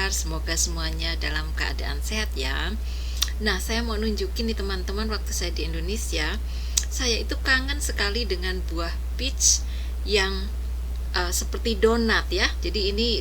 kabar? Semoga semuanya dalam keadaan sehat ya. Nah, saya mau nunjukin nih teman-teman, waktu saya di Indonesia, saya itu kangen sekali dengan buah peach yang seperti donat ya. Jadi ini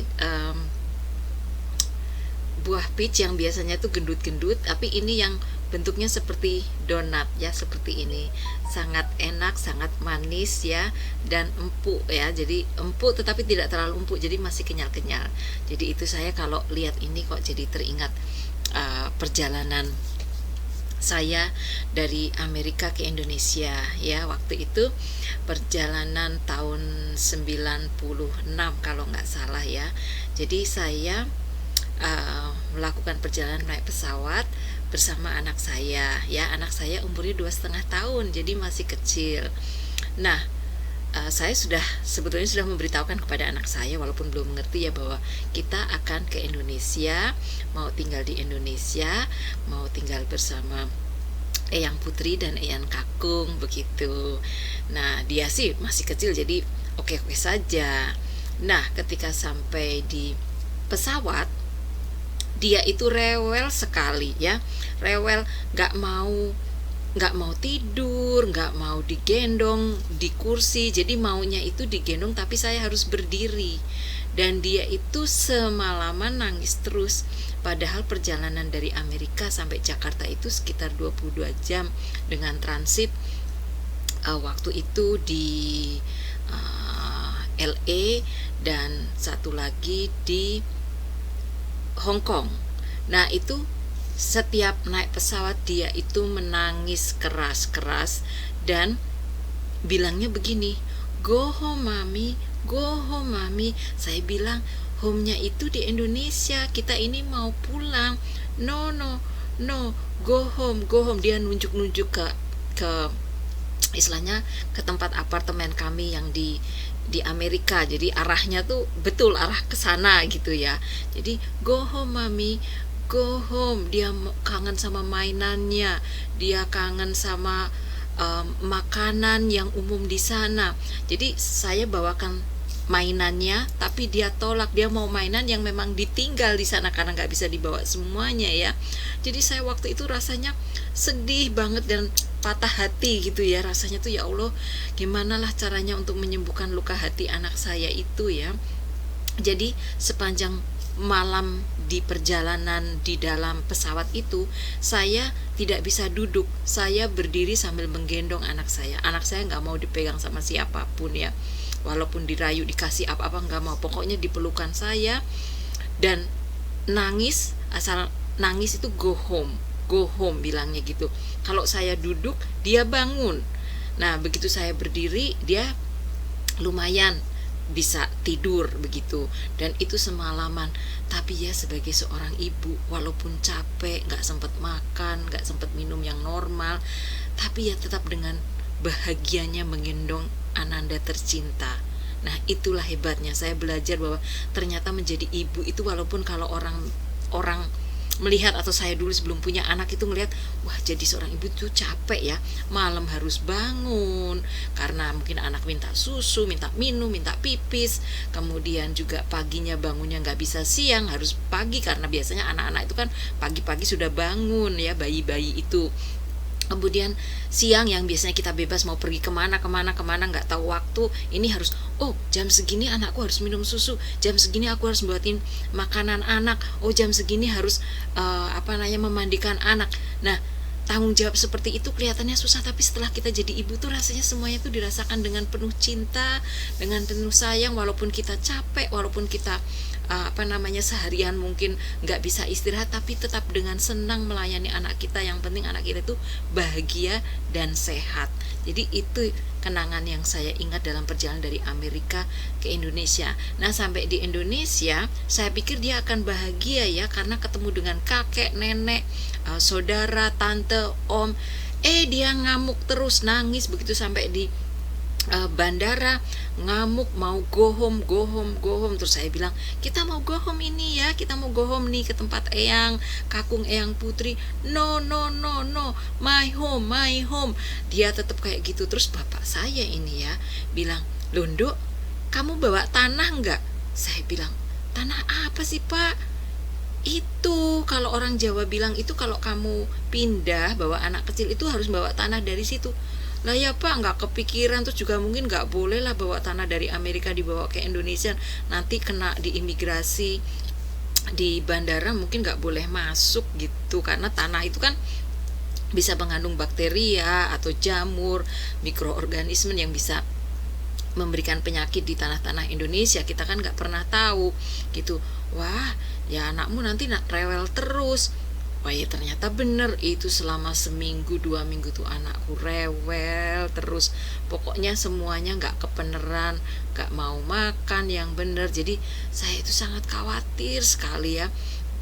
buah peach yang biasanya tuh gendut-gendut, tapi ini yang bentuknya seperti donat ya, seperti ini. Sangat enak, sangat manis ya, dan empuk ya. Jadi empuk tetapi tidak terlalu empuk, jadi masih kenyal-kenyal. Jadi itu saya kalau lihat ini kok jadi teringat perjalanan saya dari Amerika ke Indonesia ya. Waktu itu perjalanan tahun 96 kalau nggak salah ya. Jadi saya melakukan perjalanan naik pesawat bersama anak saya ya. Anak saya umurnya 2,5 tahun, jadi masih kecil. Nah, saya sebetulnya sudah memberitahukan kepada anak saya, walaupun belum mengerti ya, bahwa kita akan ke Indonesia, mau tinggal di Indonesia, mau tinggal bersama Eyang Putri dan Eyang Kakung begitu. Nah, dia sih masih kecil, jadi oke-oke saja. Nah, ketika sampai di pesawat, dia itu rewel sekali ya, rewel, nggak mau tidur, nggak mau digendong di kursi. Jadi maunya itu digendong tapi saya harus berdiri. Dan dia itu semalaman nangis terus. Padahal perjalanan dari Amerika sampai Jakarta itu sekitar 22 jam dengan transit waktu itu di LA dan satu lagi di Hong Kong. Nah, itu setiap naik pesawat dia itu menangis keras-keras dan bilangnya begini, "Go home mami, go home mami." Saya bilang, home-nya itu di Indonesia, kita ini mau pulang. No, no, no, go home, go home. Dia nunjuk-nunjuk ke istilahnya ke tempat apartemen kami yang di Amerika. Jadi arahnya tuh betul arah ke sana gitu ya. Jadi go home mami, go home. Dia kangen sama mainannya, dia kangen sama makanan yang umum di sana. Jadi saya bawakan mainannya, tapi dia tolak. Dia mau mainan yang memang ditinggal di sana karena nggak bisa dibawa semuanya ya. Jadi saya waktu itu rasanya sedih banget dan patah hati gitu ya. Rasanya tuh ya Allah, gimana lah caranya untuk menyembuhkan luka hati anak saya itu ya. Jadi sepanjang malam di perjalanan di dalam pesawat itu, saya tidak bisa duduk. Saya berdiri sambil menggendong anak saya. Anak saya nggak mau dipegang sama siapapun ya. Walaupun dirayu, dikasih apa-apa nggak mau. Pokoknya dipelukan saya dan nangis. Asal nangis itu go home bilangnya gitu. Kalau saya duduk, dia bangun. Nah, begitu saya berdiri, dia lumayan bisa tidur begitu. Dan itu semalaman. Tapi ya sebagai seorang ibu, walaupun capek, gak sempat makan, gak sempat minum yang normal, tapi ya tetap dengan bahagianya menggendong Ananda tercinta. Nah, itulah hebatnya. Saya belajar bahwa ternyata menjadi ibu itu, walaupun kalau orang melihat, atau saya dulu sebelum punya anak itu melihat, wah jadi seorang ibu tuh capek ya, malam harus bangun karena mungkin anak minta susu, minta minum, minta pipis, kemudian juga paginya bangunnya nggak bisa siang, harus pagi karena biasanya anak-anak itu kan pagi-pagi sudah bangun ya, bayi-bayi itu. Kemudian siang yang biasanya kita bebas mau pergi kemana nggak tahu waktu, ini harus, oh jam segini anakku harus minum susu, jam segini aku harus buatin makanan anak, oh jam segini harus memandikan anak. Nah, tanggung jawab seperti itu kelihatannya susah, tapi setelah kita jadi ibu tuh rasanya semuanya tuh dirasakan dengan penuh cinta, dengan penuh sayang. Walaupun kita capek, walaupun kita seharian mungkin nggak bisa istirahat, tapi tetap dengan senang melayani anak kita. Yang penting anak kita itu bahagia dan sehat. Jadi itu kenangan yang saya ingat dalam perjalanan dari Amerika ke Indonesia. Nah, sampai di Indonesia saya pikir dia akan bahagia ya, karena ketemu dengan kakek, nenek, saudara, tante, om. Dia ngamuk terus, nangis begitu sampai di bandara, ngamuk, mau go home. Terus saya bilang, kita mau go home ini ya, kita mau go home nih ke tempat Eyang Kakung, Eyang Putri. No, my home. Dia tetap kayak gitu. Terus bapak saya ini ya bilang, "Londo, kamu bawa tanah enggak?" Saya bilang, "Tanah apa sih Pak?" Itu kalau orang Jawa bilang itu kalau kamu pindah bawa anak kecil itu harus bawa tanah dari situ. Lah ya Pak, nggak kepikiran. Terus juga mungkin nggak boleh lah bawa tanah dari Amerika dibawa ke Indonesia, nanti kena di imigrasi, di bandara mungkin nggak boleh masuk gitu, karena tanah itu kan bisa mengandung bakteria atau jamur, mikroorganisme yang bisa memberikan penyakit di tanah-tanah Indonesia. Kita kan nggak pernah tahu gitu. Wah, ya anakmu nanti nak rewel terus. Wah ya ternyata bener itu, selama seminggu 2 minggu tuh anakku rewel terus. Pokoknya semuanya nggak kebeneran, nggak mau makan yang bener. Jadi saya itu sangat khawatir sekali ya.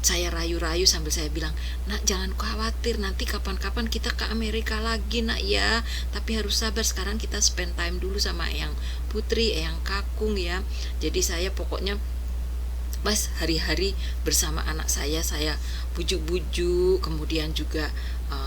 Saya rayu-rayu sambil saya bilang, nak jangan khawatir, nanti kapan-kapan kita ke Amerika lagi nak ya, tapi harus sabar, sekarang kita spend time dulu sama Eyang Putri, Eyang Kakung ya. Jadi saya pokoknya Mas hari-hari bersama anak saya bujuk-bujuk, kemudian juga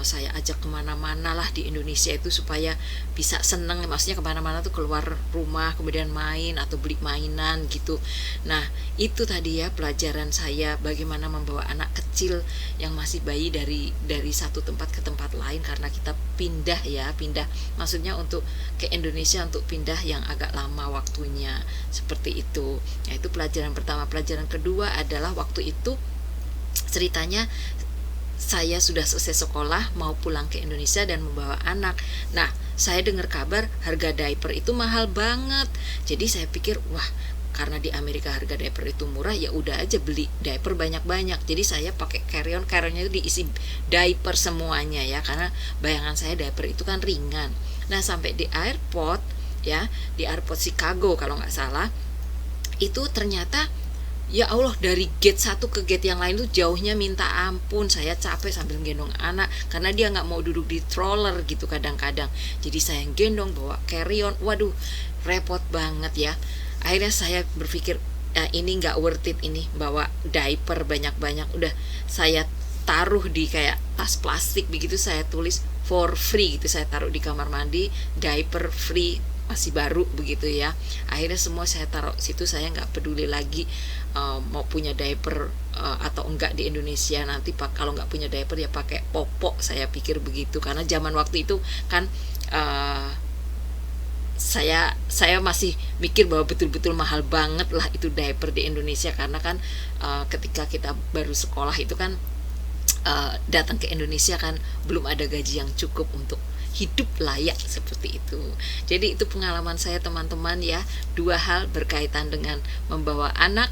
saya ajak kemana-mana lah di Indonesia itu supaya bisa seneng, maksudnya kemana-mana tuh keluar rumah, kemudian main atau beli mainan gitu. Nah itu tadi ya pelajaran saya bagaimana membawa anak kecil yang masih bayi dari satu tempat ke tempat lain, karena kita pindah ya, pindah maksudnya untuk ke Indonesia, untuk pindah yang agak lama waktunya, seperti itu. Nah itu pelajaran pertama. Pelajaran kedua adalah waktu itu ceritanya saya sudah selesai sekolah mau pulang ke Indonesia dan membawa anak. Nah saya dengar kabar harga diaper itu mahal banget. Jadi saya pikir wah, karena di Amerika harga diaper itu murah, ya udah aja beli diaper banyak-banyak. Jadi saya pakai carry-onnya itu diisi diaper semuanya ya, karena bayangan saya diaper itu kan ringan. Nah sampai di airport ya, di airport Chicago kalau nggak salah, itu ternyata ya Allah, dari gate satu ke gate yang lain tuh jauhnya minta ampun. Saya capek sambil gendong anak karena dia nggak mau duduk di stroller gitu kadang-kadang. Jadi saya yang gendong bawa carry on. Waduh, repot banget ya. Akhirnya saya berpikir ini nggak worth it ini bawa diaper banyak-banyak. Udah saya taruh di kayak tas plastik begitu, saya tulis for free gitu, saya taruh di kamar mandi, diaper free, masih baru begitu ya. Akhirnya semua saya taruh situ, saya nggak peduli lagi mau punya diaper atau enggak di Indonesia. Nanti kalau nggak punya diaper ya pakai popok, saya pikir begitu, karena zaman waktu itu kan saya masih mikir bahwa betul-betul mahal banget lah itu diaper di Indonesia, karena kan ketika kita baru sekolah itu kan datang ke Indonesia kan belum ada gaji yang cukup untuk hidup layak seperti itu. Jadi itu pengalaman saya teman-teman ya, 2 hal berkaitan dengan membawa anak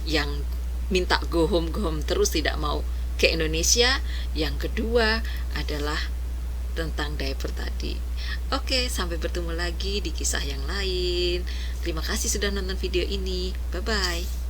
yang minta go home terus, tidak mau ke Indonesia. Yang kedua adalah tentang diaper tadi. Oke, sampai bertemu lagi di kisah yang lain. Terima kasih sudah nonton video ini. Bye bye.